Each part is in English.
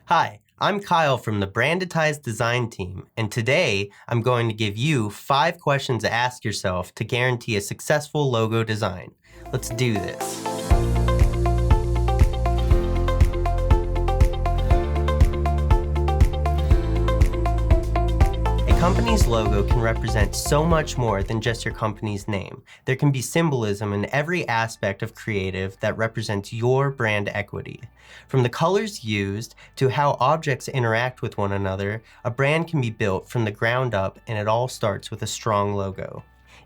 Hi, I'm Kyle from the Brandetize design team, and today I'm going to give you 5 questions to ask yourself to guarantee a successful logo design. Let's do this. A company's logo can represent so much more than just your company's name. There can be symbolism in every aspect of creative that represents your brand equity. From the colors used to how objects interact with one another, a brand can be built from the ground up, and it all starts with a strong logo.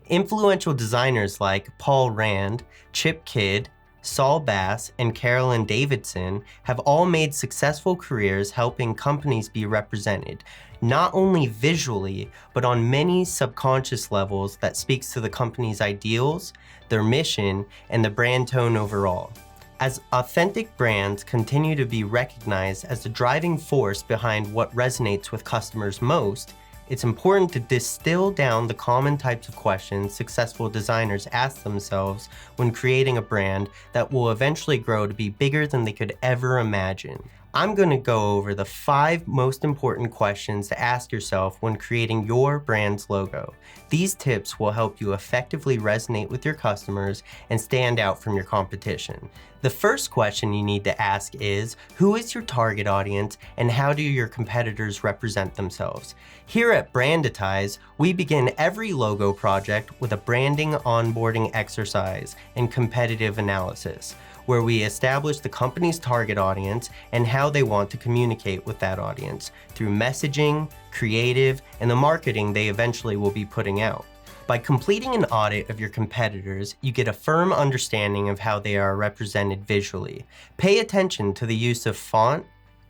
Influential designers like Paul Rand, Chip Kidd, Saul Bass, and Carolyn Davidson have all made successful careers helping companies be represented, not only visually, but on many subconscious levels that speaks to the company's ideals, their mission, and the brand tone overall. As authentic brands continue to be recognized as the driving force behind what resonates with customers most, it's important to distill down the common types of questions successful designers ask themselves when creating a brand that will eventually grow to be bigger than they could ever imagine. I'm going to go over the 5 most important questions to ask yourself when creating your brand's logo. These tips will help you effectively resonate with your customers and stand out from your competition. The first question you need to ask is, who is your target audience and how do your competitors represent themselves? Here at Brandetize, we begin every logo project with a branding onboarding exercise and competitive analysis, where we establish the company's target audience and how they want to communicate with that audience through messaging, creative, and the marketing they eventually will be putting out. By completing an audit of your competitors, you get a firm understanding of how they are represented visually. Pay attention to the use of font,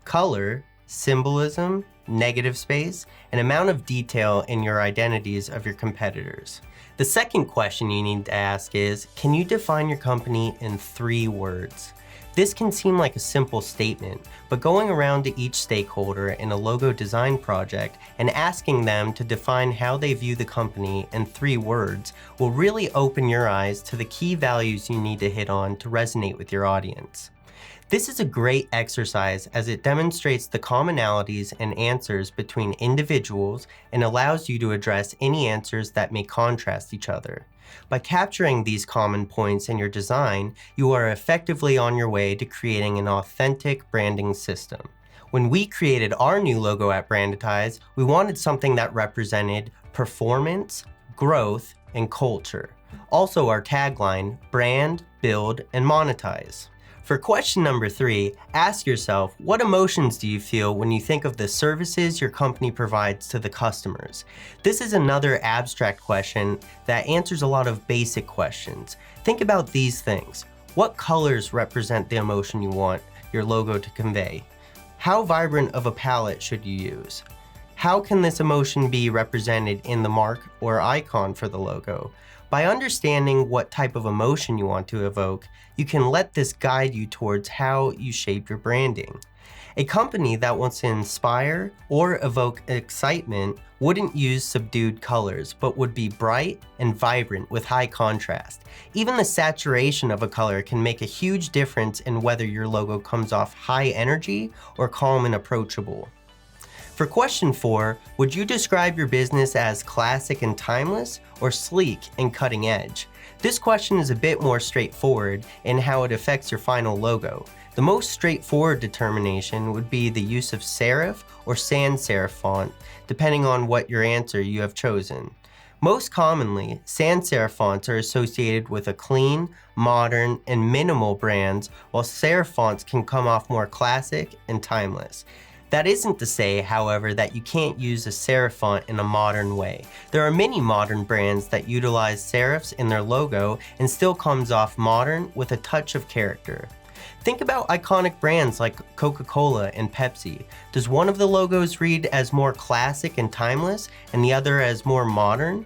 color, symbolism, negative space, and amount of detail in your identities of your competitors. The second question you need to ask is, can you define your company in 3 words? This can seem like a simple statement, but going around to each stakeholder in a logo design project and asking them to define how they view the company in 3 words will really open your eyes to the key values you need to hit on to resonate with your audience. This is a great exercise as it demonstrates the commonalities and answers between individuals and allows you to address any answers that may contrast each other. By capturing these common points in your design, you are effectively on your way to creating an authentic branding system. When we created our new logo at Brandetize, we wanted something that represented performance, growth, and culture. Also our tagline, brand, build, and monetize. For question number 3, ask yourself, what emotions do you feel when you think of the services your company provides to the customers? This is another abstract question that answers a lot of basic questions. Think about these things. What colors represent the emotion you want your logo to convey? How vibrant of a palette should you use? How can this emotion be represented in the mark or icon for the logo? By understanding what type of emotion you want to evoke, you can let this guide you towards how you shape your branding. A company that wants to inspire or evoke excitement wouldn't use subdued colors, but would be bright and vibrant with high contrast. Even the saturation of a color can make a huge difference in whether your logo comes off high energy or calm and approachable. For question 4, would you describe your business as classic and timeless or sleek and cutting edge? This question is a bit more straightforward in how it affects your final logo. The most straightforward determination would be the use of serif or sans serif font, depending on what your answer you have chosen. Most commonly, sans serif fonts are associated with a clean, modern, and minimal brands, while serif fonts can come off more classic and timeless. That isn't to say, however, that you can't use a serif font in a modern way. There are many modern brands that utilize serifs in their logo and still comes off modern with a touch of character. Think about iconic brands like Coca-Cola and Pepsi. Does one of the logos read as more classic and timeless and the other as more modern?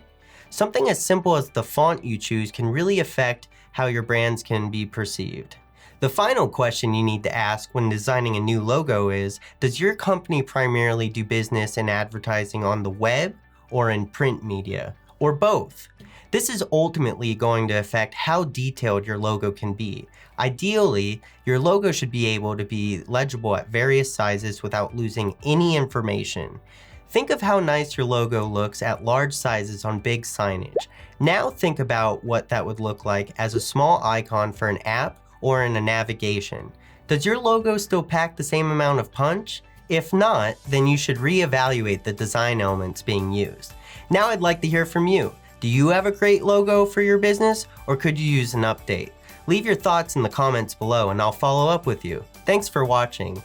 Something as simple as the font you choose can really affect how your brands can be perceived. The final question you need to ask when designing a new logo is, does your company primarily do business in advertising on the web or in print media, or both? This is ultimately going to affect how detailed your logo can be. Ideally, your logo should be able to be legible at various sizes without losing any information. Think of how nice your logo looks at large sizes on big signage. Now think about what that would look like as a small icon for an app or in a navigation. Does your logo still pack the same amount of punch? If not, then you should reevaluate the design elements being used. Now I'd like to hear from you. Do you have a great logo for your business, or could you use an update? Leave your thoughts in the comments below and I'll follow up with you. Thanks for watching.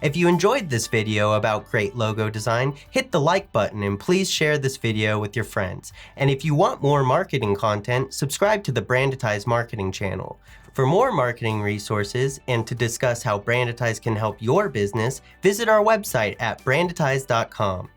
If you enjoyed this video about great logo design, hit the like button and please share this video with your friends. And if you want more marketing content, subscribe to the Brandetize marketing channel. For more marketing resources and to discuss how Brandetize can help your business, visit our website at brandetize.com.